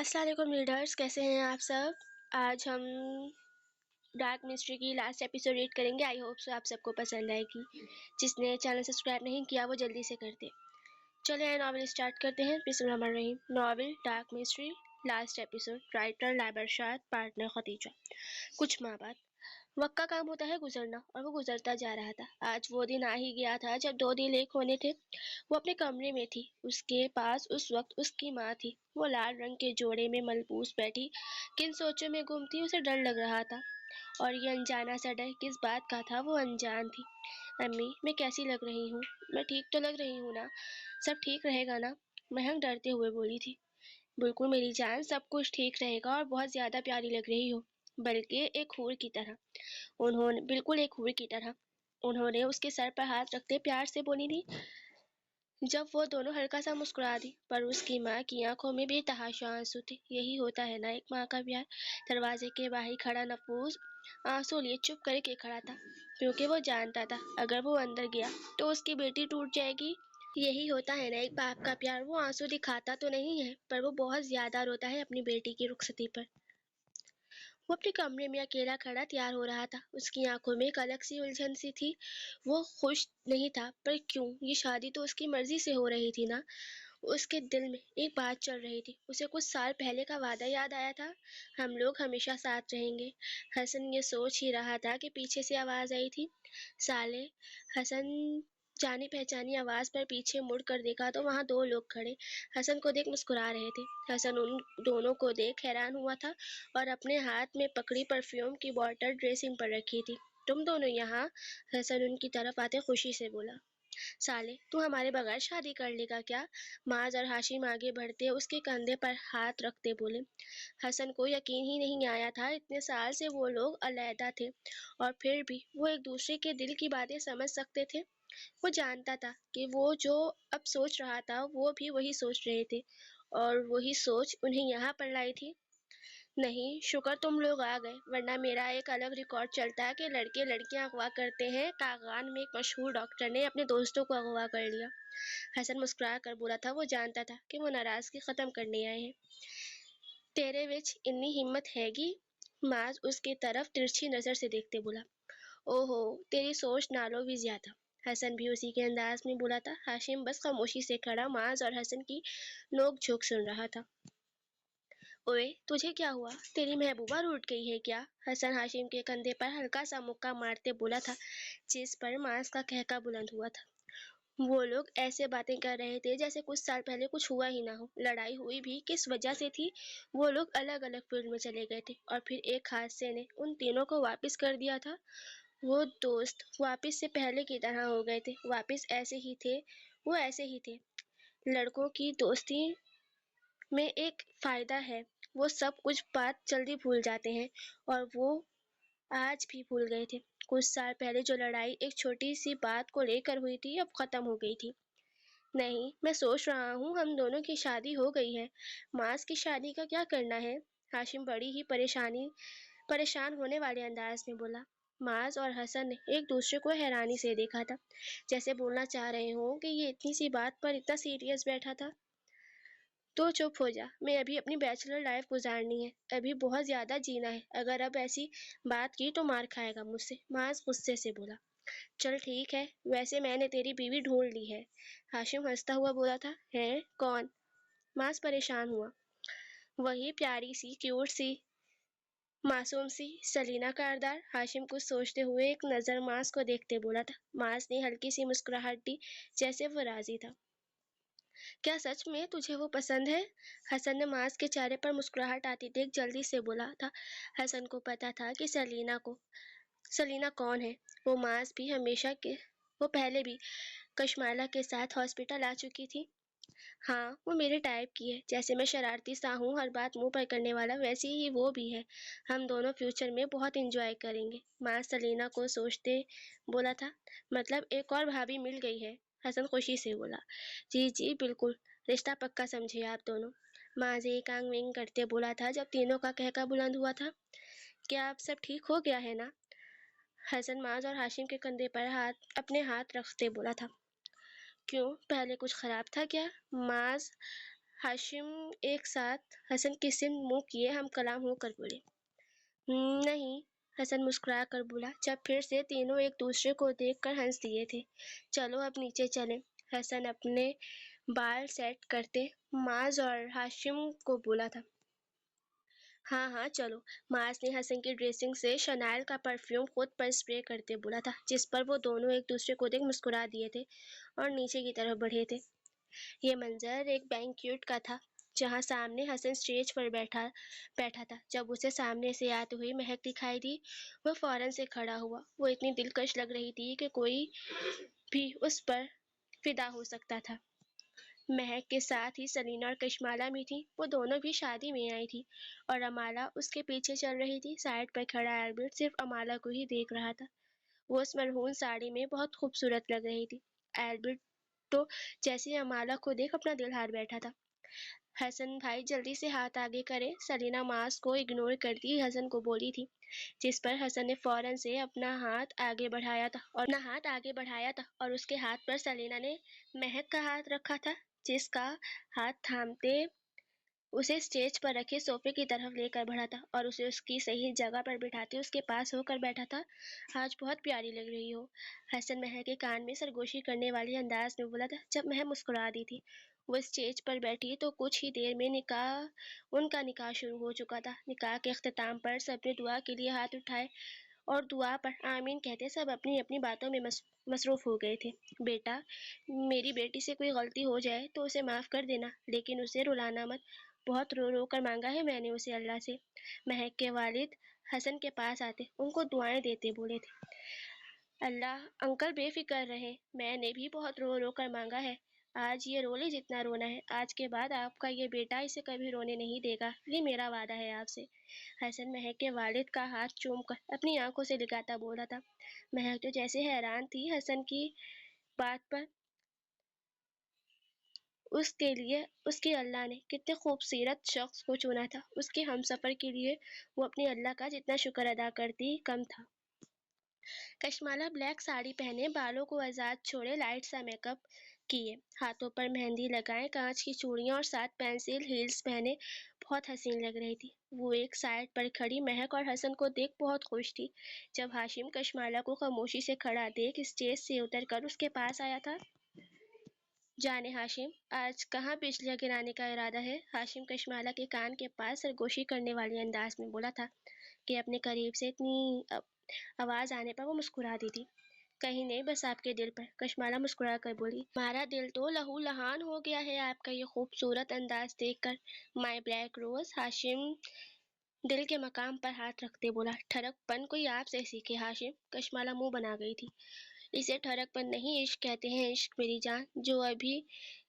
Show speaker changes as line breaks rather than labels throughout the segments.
السلام علیکم ریڈرز، کیسے ہیں آپ سب؟ آج ہم ڈارک مسٹری کی لاسٹ ایپیسوڈ ریڈ کریں گے. آئی ہوپ سو آپ سب کو پسند آئے گی. جس نے چینل سبسکرائب نہیں کیا وہ جلدی سے کر دے. چلیں ناول اسٹارٹ کرتے ہیں. بسم اللہ الرحمن الرحیم. Novel dark mystery last episode. Writer Laiba Irshad, partner Khadija. کچھ ماہ بعد. وقت کا کام ہوتا ہے گزرنا، اور وہ گزرتا جا رہا تھا. آج وہ دن آ ہی گیا تھا جب 2 دن ایک ہونے تھے. وہ اپنے کمرے میں تھی. اس کے پاس اس وقت اس کی ماں تھی. وہ لال رنگ کے جوڑے میں ملبوس بیٹھی کن سوچوں میں گم تھی. اسے ڈر لگ رہا تھا، اور یہ انجانا سا ڈر کس بات کا تھا وہ انجان تھی. امی، میں کیسی لگ رہی ہوں؟ میں ٹھیک تو لگ رہی ہوں نا؟ سب ٹھیک رہے گا نا؟ مہک ڈرتے ہوئے بولی تھی. بالکل میری جان، سب کچھ ٹھیک رہے گا، اور بہت زیادہ پیاری لگ رہی ہو، بلکہ ایک حور کی طرح. بالکل ایک حور کی طرح. انہوں نے اس کے سر پر ہاتھ رکھتے پیار سے بولی تھی. جب وہ دونوں ہلکا سا مسکرا دی، پر اس کی ماں کی آنکھوں میں بے تحاشا آنسو تھے. یہی ہوتا ہے نا ایک ماں کا پیار. دروازے کے باہر کھڑا نفوذ آنسو لیے چپ کر کے کھڑا تھا، کیونکہ وہ جانتا تھا اگر وہ اندر گیا تو اس کی بیٹی ٹوٹ جائے گی. یہی ہوتا ہے نا ایک باپ کا پیار. وہ آنسو دکھاتا تو نہیں ہے، پر وہ بہت زیادہ روتا ہے اپنی بیٹی کی رخصتی پر. وہ اپنے کمرے میں اکیلا کھڑا تیار ہو رہا تھا. اس کی آنکھوں میں ایک الگ سی الجھن سی تھی. وہ خوش نہیں تھا، پر کیوں؟ یہ شادی تو اس کی مرضی سے ہو رہی تھی نا. اس کے دل میں ایک بات چل رہی تھی. اسے کچھ سال پہلے کا وعدہ یاد آیا تھا، ہم لوگ ہمیشہ ساتھ رہیں گے. حسن یہ سوچ ہی رہا تھا کہ پیچھے سے آواز آئی تھی. سالے. حسن جانی پہچانی آواز پر پیچھے مڑ کر دیکھا تو وہاں 2 لوگ کھڑے حسن کو دیکھ مسکرا رہے تھے. حسن ان دونوں کو دیکھ حیران ہوا تھا، اور اپنے ہاتھ میں پکڑی پرفیوم کی بوتل ڈریسنگ پر رکھی تھی. تم دونوں یہاں؟ حسن ان کی طرف آتے خوشی سے بولا. سالے، تو ہمارے بغیر شادی کر لے گا کیا؟ معاذ اور ہاشم آگے بڑھتے اس کے کندھے پر ہاتھ رکھتے بولے. حسن کو یقین ہی نہیں آیا تھا. اتنے سال سے وہ لوگ علیحدہ تھے، اور پھر بھی وہ ایک دوسرے کے دل کی باتیں سمجھ سکتے تھے. وہ جانتا تھا کہ وہ جو اب سوچ رہا تھا وہ بھی وہی سوچ رہے تھے، اور وہی سوچ انہیں یہاں پر لائی تھی. نہیں، شکر تم لوگ آ گئے، ورنہ میرا ایک الگ ریکارڈ چلتا کہ لڑکے لڑکیاں اغوا کرتے ہیں. کاغان میں ایک مشہور ڈاکٹر نے اپنے دوستوں کو اغوا کر لیا. حسن مسکرا کر بولا تھا. وہ جانتا تھا کہ وہ ناراضگی ختم کرنے آئے ہیں. تیرے وچ اتنی ہمت ہے گی؟ معاذ اس کی طرف ترچھی نظر سے دیکھتے بولا. اوہو، تیری سوچ نالوں بھی زیادہ. حسن بھی اسی کے انداز میں بولا تھا. ہاشم بس خاموشی سے کھڑا معاذ اور حسن کی نوک جھوک سن رہا تھا. اوئے، تجھے کیا ہوا؟ تیری محبوبہ روٹ گئی ہے کیا؟ حسن ہاشم کے کندھے پر ہلکا سا مکہ مارتے بولا تھا، جس پر معاذ کا قہقہ بلند ہوا تھا. وہ لوگ ایسے باتیں کر رہے تھے جیسے کچھ سال پہلے کچھ ہوا ہی نہ ہو. لڑائی ہوئی بھی کس وجہ سے تھی؟ وہ لوگ الگ الگ فیلڈ میں چلے گئے تھے، اور پھر ایک حادثے نے ان تینوں کو واپس کر دیا تھا. وہ دوست واپس سے پہلے کی طرح ہو گئے تھے. واپس ایسے ہی تھے. وہ ایسے ہی تھے. لڑکوں کی دوستی میں ایک فائدہ ہے، وہ سب کچھ بات جلدی بھول جاتے ہیں، اور وہ آج بھی بھول گئے تھے. کچھ سال پہلے جو لڑائی ایک چھوٹی سی بات کو لے کر ہوئی تھی اب ختم ہو گئی تھی. نہیں، میں سوچ رہا ہوں ہم دونوں کی شادی ہو گئی ہے. معاذ کی شادی کا کیا کرنا ہے؟ ہاشم بڑی ہی پریشان ہونے والے انداز میں بولا. معاذ اور حسن نے ایک دوسرے کو حیرانی سے دیکھا تھا، جیسے بولنا چاہ رہے ہوں کہ یہ اتنی سی بات پر اتنا سیریس بیٹھا تھا. تو چپ ہو جا، میں ابھی اپنی بیچلر لائف گزارنی ہے، ابھی بہت زیادہ جینا ہے. اگر اب ایسی بات کی تو مار کھائے گا مجھ سے. معاذ غصے سے بولا. چل ٹھیک ہے، ویسے میں نے تیری بیوی ڈھونڈ لی ہے. ہاشم ہنستا ہوا بولا تھا. ہے کون؟ معاذ پریشان ہوا. وہی پیاری سی، کیوٹ سی، معصوم سی سلینا کردار. ہاشم کچھ سوچتے ہوئے ایک نظر معاذ کو دیکھتے بولا تھا. معاذ نے ہلکی سی مسکراہٹ دی، جیسے وہ راضی تھا. کیا سچ میں تجھے وہ پسند ہے؟ حسن نے معاذ کے چہرے پر مسکراہٹ آتی دیکھ جلدی سے بولا تھا. حسن کو پتا تھا کہ سلینا کون ہے. وہ معاذ بھی وہ پہلے بھی کشمالہ کے ساتھ ہاسپٹل آ چکی تھی. ہاں، وہ میرے ٹائپ کی ہے. جیسے میں شرارتی سا ہوں، ہر بات منہ پر کرنے والا، ویسی ہی وہ بھی ہے. ہم دونوں فیوچر میں بہت انجوائے کریں گے. معاذ سلینا کو سوچتے بولا تھا. مطلب ایک اور بھابھی مل گئی ہے؟ حسن خوشی سے بولا. جی جی بالکل، رشتہ پکا سمجھے آپ دونوں. معاذ ایک آنکھ ونگ کرتے بولا تھا جب تینوں کا قہقہ بلند ہوا تھا. کیا اب سب ٹھیک ہو گیا ہے نا؟ حسن معاذ اور ہاشم کے کندھے پر اپنے ہاتھ رکھتے بولا تھا. کیوں، پہلے کچھ خراب تھا کیا؟ معاذ ہاشم ایک ساتھ حسن کی سمت منہ کیے ہم کلام ہو کر بولے۔ نہیں، حسن مسکرا کر بولا جب پھر سے تینوں ایک دوسرے کو دیکھ کر ہنس دیے تھے۔ چلو اب نیچے چلیں۔ حسن اپنے بال سیٹ کرتے معاذ اور ہاشم کو بولا تھا۔ ہاں ہاں چلو۔ معاذ نے حسن کی ڈریسنگ سے شنائل کا پرفیوم خود پر اسپرے کرتے بولا تھا، جس پر وہ دونوں ایک دوسرے کو دیکھ مسکرا دیے تھے اور نیچے کی طرف بڑھے تھے۔ یہ منظر ایک بینکیوٹ کا تھا جہاں سامنے حسن اسٹیج پر بیٹھا تھا۔ جب اسے سامنے سے آتی ہوئی مہک دکھائی دی وہ فوراً سے کھڑا ہوا۔ وہ اتنی دلکش لگ رہی تھی کہ کوئی بھی اس پر فدا ہو سکتا تھا۔ مہک کے ساتھ ہی سلینا اور کشمالہ بھی تھی، وہ دونوں بھی شادی میں آئی تھی اور امالہ اس کے پیچھے چل رہی تھی۔ سائڈ پر کھڑا ایلبرٹ صرف امالہ کو ہی دیکھ رہا تھا۔ وہ اس مرہون ساڑی میں بہت خوبصورت لگ رہی تھی۔ ایلبرٹ تو جیسے امالہ کو دیکھ اپنا دل ہار بیٹھا تھا۔ حسن بھائی جلدی سے ہاتھ آگے کرے۔ سلینا معاذ کو اگنور کرتی حسن کو بولی تھی، جس پر حسن نے فوراً سے اپنا ہاتھ آگے بڑھایا تھا اور اس کے ہاتھ پر سلینا نے مہک کا ہاتھ رکھا تھا، جس کا ہاتھ تھامتے اسے اسٹیج پر رکھے صوفے کی طرف لے کر بڑھا تھا اور اسے اس کی صحیح جگہ پر بٹھاتے اس کے پاس ہو کر بیٹھا تھا۔ آج بہت پیاری لگ رہی ہو، حسن مہک کے کان میں سرگوشی کرنے والے انداز میں بولا تھا۔ جب مہک مسکرا دی تھی وہ اسٹیج پر بیٹھی تو کچھ ہی دیر میں ان کا نکاح شروع ہو چکا تھا۔ نکاح کے اختتام پر سب نے دعا کے لیے ہاتھ اٹھائے اور دعا پر آمین کہتے سب اپنی اپنی باتوں میں مصروف ہو گئے تھے۔ بیٹا، میری بیٹی سے کوئی غلطی ہو جائے تو اسے معاف کر دینا، لیکن اسے رلانا مت۔ بہت رو رو کر مانگا ہے میں نے اسے اللہ سے۔ مہک کے والد حسن کے پاس آتے ان کو دعائیں دیتے بولے تھے، اللہ انکل بے فکر رہے، میں نے بھی بہت رو رو کر مانگا ہے، آج یہ رو لے جتنا رونا ہے، آج کے بعد آپ کا یہ بیٹا اسے کبھی رونے نہیں دے گا، یہ میرا وعدہ ہے آپ سے۔ حسن مہک کے والد کا ہاتھ چوم کر اپنی آنکھوں سے لگاتا بولا تھا۔ مہک تو جیسے حیران تھی حسن کی بات پر، اس کے لیے اس کے اللہ نے کتنے خوبصورت شخص کو چنا تھا، اس کے ہمسفر کے لیے وہ اپنے اللہ کا جتنا شکر ادا کرتی کم تھا۔ کشمالہ بلیک ساڑی پہنے، بالوں کو آزاد چھوڑے، لائٹ سا میک اپ کیے، ہاتھوں پر مہندی لگائے، کانچ کی چوڑیاں اور ساتھ پینسل ہیلز پہنے بہت حسین لگ رہی تھی۔ وہ ایک سائڈ پر کھڑی مہک اور حسن کو دیکھ بہت خوش تھی۔ جب ہاشم کشمالہ کو خاموشی سے کھڑا دیکھ اسٹیج سے اتر کر اس کے پاس آیا تھا۔ جانے ہاشم، آج کہاں بجلیاں گرانے کا ارادہ ہے؟ ہاشم کشمالہ کے کان کے پاس سرگوشی کرنے والے انداز میں بولا تھا کہ اپنے قریب سے اتنی آواز آنے پر وہ مسکرا دی تھی۔ کہیں نہیں، بس آپ کے دل پر، کشمالہ مسکرا کر بولی۔ ہمارا دل تو لہو لہان ہو گیا ہے آپ کا یہ خوبصورت انداز دیکھ کر، مائی بلیک روز۔ ہاشم دل کے مقام پر ہاتھ رکھتے بولا۔ ٹھڑک پن کوئی آپ سے سیکھے ہاشم، کشمالہ منہ بنا گئی تھی۔ اسے ٹھڑک پن نہیں عشق کہتے ہیں، عشق میری جان،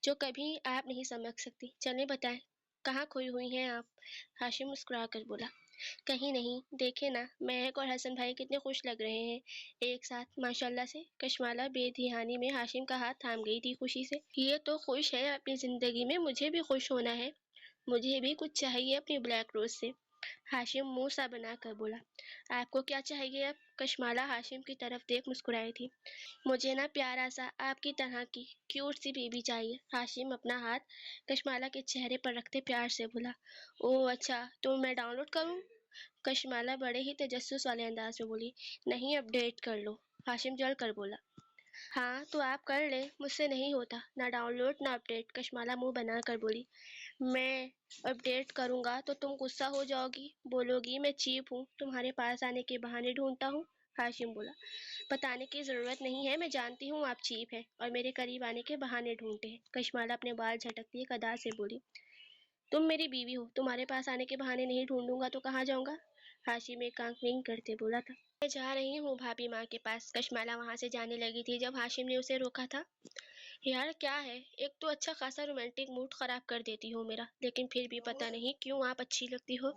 جو کبھی آپ نہیں سمجھ سکتی۔ چلیں بتائیں کہاں کھوئی ہوئی ہیں آپ؟ ہاشم مسکرا کر بولا۔ کہیں نہیں، دیکھیں نا مہک اور حسن بھائی کتنے خوش لگ رہے ہیں ایک ساتھ، ماشاءاللہ سے۔ کشمالہ بے دھیانی میں ہاشم کا ہاتھ تھام گئی تھی خوشی سے۔ یہ تو خوش ہے اپنی زندگی میں، مجھے بھی خوش ہونا ہے، مجھے بھی کچھ چاہیے اپنی بلیک روز سے۔ ہاشم منہ سا بنا کر بولا۔ آپ کو کیا چاہیے اب؟ کشمالہ ہاشم کی طرف دیکھ مسکرائی تھی۔ مجھے نا پیارا سا آپ کی طرح کی کیوٹ سی بیوی چاہیے۔ ہاشم اپنا ہاتھ کشمالہ کے چہرے پر رکھتے پیار سے بولا۔ اوہ اچھا، تو میں ڈاؤن لوڈ کروں؟ کشمالہ بڑے ہی تجسس والے انداز میں بولی۔ نہیں، اپ ڈیٹ کر لو، ہاشم جل کر بولا۔ ہاں تو آپ کر لیں، مجھ سے نہیں ہوتا، نہ ڈاؤن لوڈ نہ اپ ڈیٹ، کشمالہ منہ بنا کر بولی۔ میں اپ ڈیٹ کروں گا تو تم غصہ ہو جاؤ گی، بولو گی میں چیپ ہوں، تمہارے پاس آنے کے بہانے ڈھونڈتا ہوں۔ ہاشم بولا۔ بتانے کی ضرورت نہیں ہے، میں جانتی ہوں آپ چیپ ہیں اور میرے قریب آنے کے بہانے ڈھونڈتے ہیں، کشمالہ اپنے بال جھٹکتی ایک ادا سے بولی۔ تم میری بیوی ہو، تمہارے پاس آنے کے بہانے نہیں ڈھونڈوں گا تو کہاں جاؤں گا؟ ہاشم ایک آنکھ ونک کرتے بولا تھا۔ میں جا رہی ہوں بھابھی ماں کے پاس۔ کشمالہ وہاں سے جانے لگی تھی جب ہاشم نے اسے روکا تھا۔ یار کیا ہے، ایک تو اچھا خاصا رومانٹک موڈ خراب کر دیتی ہو میرا، لیکن پھر بھی پتہ نہیں کیوں آپ اچھی لگتی ہو،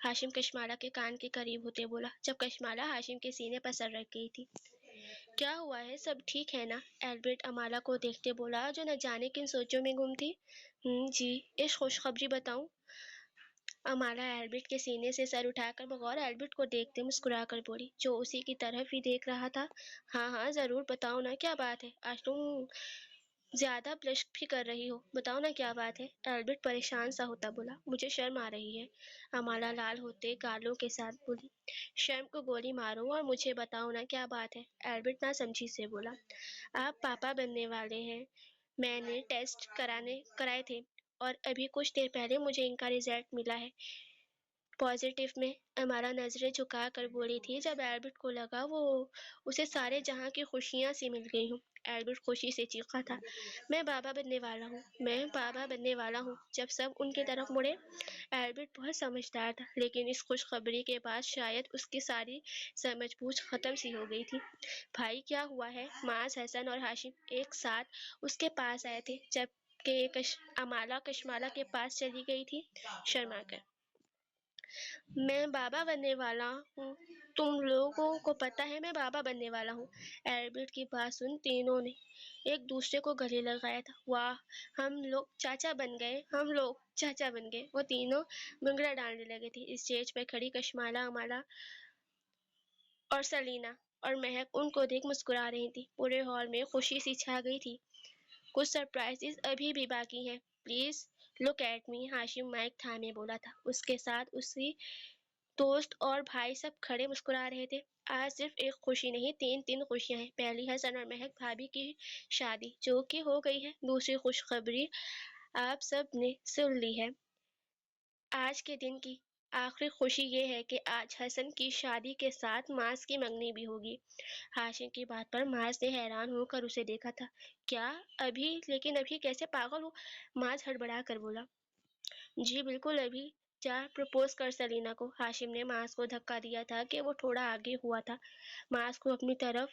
ہاشم کشمالہ کے کان کے قریب ہوتے بولا، جب کشمالہ ہاشم کے سینے پر سر رکھ گئی تھی۔ کیا ہوا ہے، سب ٹھیک ہے نا؟ ایلبرٹ امالہ کو دیکھتے بولا جو نہ جانے کن سوچوں میں گم تھی۔ جی، ایک خوشخبری بتاؤں؟ امالہ ایلبرٹ کے سینے سے سر اٹھا کر بغور ایلبرٹ کو دیکھتے مسکرا کر بولی، جو اسی کی طرف ہی دیکھ رہا تھا۔ ہاں ہاں ضرور بتاؤ نا، کیا بات ہے؟ آج تم زیادہ بلش بھی کر رہی ہو، بتاؤ نا کیا بات ہے؟ البرٹ پریشان سا ہوتا بولا۔ مجھے شرم آ رہی ہے، امالا لال ہوتے گالوں کے ساتھ بولی۔ شرم کو گولی مارو اور مجھے بتاؤ نا کیا بات ہے، البرٹ نا سمجھی سے بولا۔ آپ پاپا بننے والے ہیں، میں نے ٹیسٹ کرائے تھے اور ابھی کچھ دیر پہلے مجھے ان کا رزلٹ ملا ہے پازیٹیو میں۔ امارا نظریں جھکا کر بولی تھی جب البرٹ کو لگا وہ اسے سارے جہاں کی خوشیاں سی مل گئی ہوں۔ البرٹ خوشی سے چیخا تھا، میں بابا بننے والا ہوں، میں بابا بننے والا ہوں۔ جب سب ان کی طرف مڑے، البرٹ بہت سمجھدار تھا، لیکن اس خوشخبری کے بعد شاید اس کی ساری سمجھ بوجھ ختم سی ہو گئی تھی۔ بھائی کیا ہوا ہے؟ معاذ، حسن اور ہاشم ایک ساتھ اس کے پاس آئے تھے جب کہ امالا کشمالا کے پاس چلی گئی تھی شرما کر۔ میں بابا بننے والا ہوں، تم لوگوں کو پتا ہے میں بابا بننے والا ہوں۔ البرٹ کی بات سن تینوں نے ایک دوسرے کو گلے لگایا تھا۔ واہ، ہم لوگ چاچا بن گئے، ہم لوگ چاچا بن گئے۔ وہ تینوں بنگڑا ڈالنے لگے تھے۔ اسٹیج پر کھڑی کشمالا، امالا اور سلینا اور مہک ان کو دیکھ مسکرا رہی تھی۔ پورے ہال میں خوشی سی چھا گئی تھی۔ کچھ سرپرائزز ابھی بھی باقی ہیں، please look at me, Hashim mic تھامے بولا تھا۔ اس کے ساتھ اسی دوست اور بھائی سب کھڑے مسکرا رہے تھے۔ آج صرف ایک خوشی نہیں، تین خوشیاں ہیں۔ پہلی حسن اور مہک بھابھی کی شادی جو کہ ہو گئی ہے۔ دوسری خوشخبری آپ سب نے سن لی ہے۔ آج کے دن کی آخری خوشی یہ ہے کہ آج حسن کی شادی کے ساتھ معاذ کی منگنی بھی ہوگی۔ ہاشم کی بات پر معاذ نے حیران ہو کر اسے دیکھا تھا۔ کیا ابھی؟ لیکن ابھی کیسے پاگل ہو؟ معاذ ہڑبڑا کر بولا۔ جی بالکل ابھی، جا پرپوز کر سلینا کو۔ ہاشم نے معاذ کو دھکا دیا تھا کہ وہ تھوڑا آگے ہوا تھا۔ معاذ کو اپنی طرف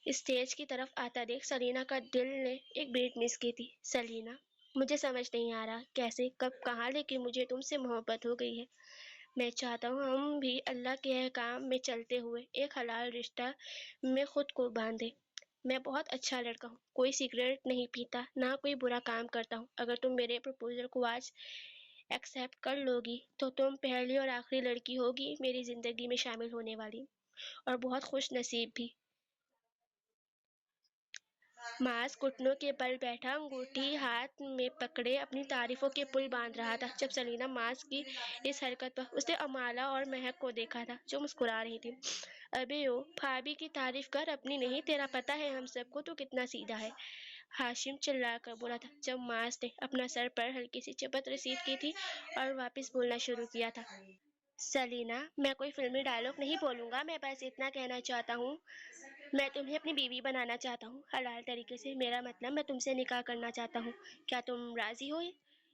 اسٹیج کی طرف آتا دیکھ سلینا کا دل نے ایک بیٹ مس کی تھی۔ سلینا، مجھے سمجھ نہیں آ رہا کیسے، کب، کہاں، لیکن مجھے تم سے محبت ہو گئی ہے۔ میں چاہتا ہوں ہم بھی اللہ کے احکام میں چلتے ہوئے ایک حلال رشتہ میں خود کو باندھیں۔ میں بہت اچھا لڑکا ہوں، کوئی سگریٹ نہیں پیتا، نہ کوئی برا کام کرتا ہوں۔ اگر تم میرے پرپوزل کو آج ایکسپٹ کر لو گی تو تم پہلی اور آخری لڑکی ہوگی میری زندگی میں شامل ہونے والی، اور بہت خوش نصیب بھی۔ معاذ گھٹنوں کے بل بیٹھا، انگوٹھی ہاتھ میں پکڑے اپنی تعریفوں کے پل باندھ رہا تھا۔ جب سلینا معاذ کی اس حرکت پر اس نے امالا اور مہک کو دیکھا تھا جو مسکرا رہی تھی۔ ابے او، بھابھی کی تعریف کر اپنی نہیں، تیرا پتا ہے ہم سب کو تو کتنا سیدھا ہے، ہاشم چلا کر بولا تھا جب معاذ نے اپنا سر پر ہلکی سی چپت رسید کی تھی اور واپس بولنا شروع کیا تھا۔ سلینا، میں کوئی فلمی ڈائلاگ نہیں بولوں گا، میں بس اتنا کہنا چاہتا ہوں، میں تمہیں اپنی بیوی بنانا چاہتا ہوں حلال طریقے سے، میرا مطلب میں تم سے نکاح کرنا چاہتا ہوں، کیا تم راضی ہو؟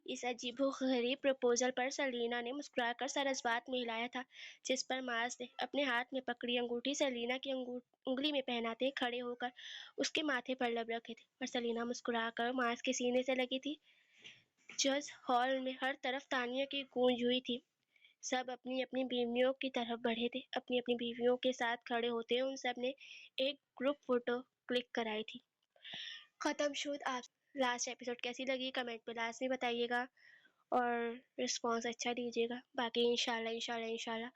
اس عجیب و غریب پرپوزل پر سلینا نے مسکرا کر سر اس بات میں ہلایا تھا جس پر معاذ نے اپنے ہاتھ میں پکڑی انگوٹھی سلینا کی انگلی میں پہناتے کھڑے ہو کر اس کے ماتھے پر لب رکھے تھے، اور سلینا مسکرا کر معاذ کے سینے سے لگی تھی۔ جج ہال میں ہر طرف تانیوں کی گونج ہوئی تھی۔ سب اپنی اپنی بیویوں کی طرف بڑھے تھے، اپنی اپنی بیویوں کے ساتھ کھڑے ہوتے ان سب نے ایک گروپ فوٹو کلک کرائی تھی۔ ختم شد۔ آپ لاسٹ ایپیسوڈ کیسی لگی کمنٹ پہ لازمی بتائیے گا اور رسپانس اچھا دیجیے گا۔ باقی انشاءاللہ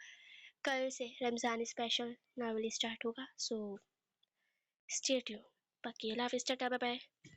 کل سے رمضان اسپیشل ناول اسٹارٹ ہوگا، سو اسٹے ٹیون۔ باقی اللہ حافظ، ٹاٹا، بائے بائے۔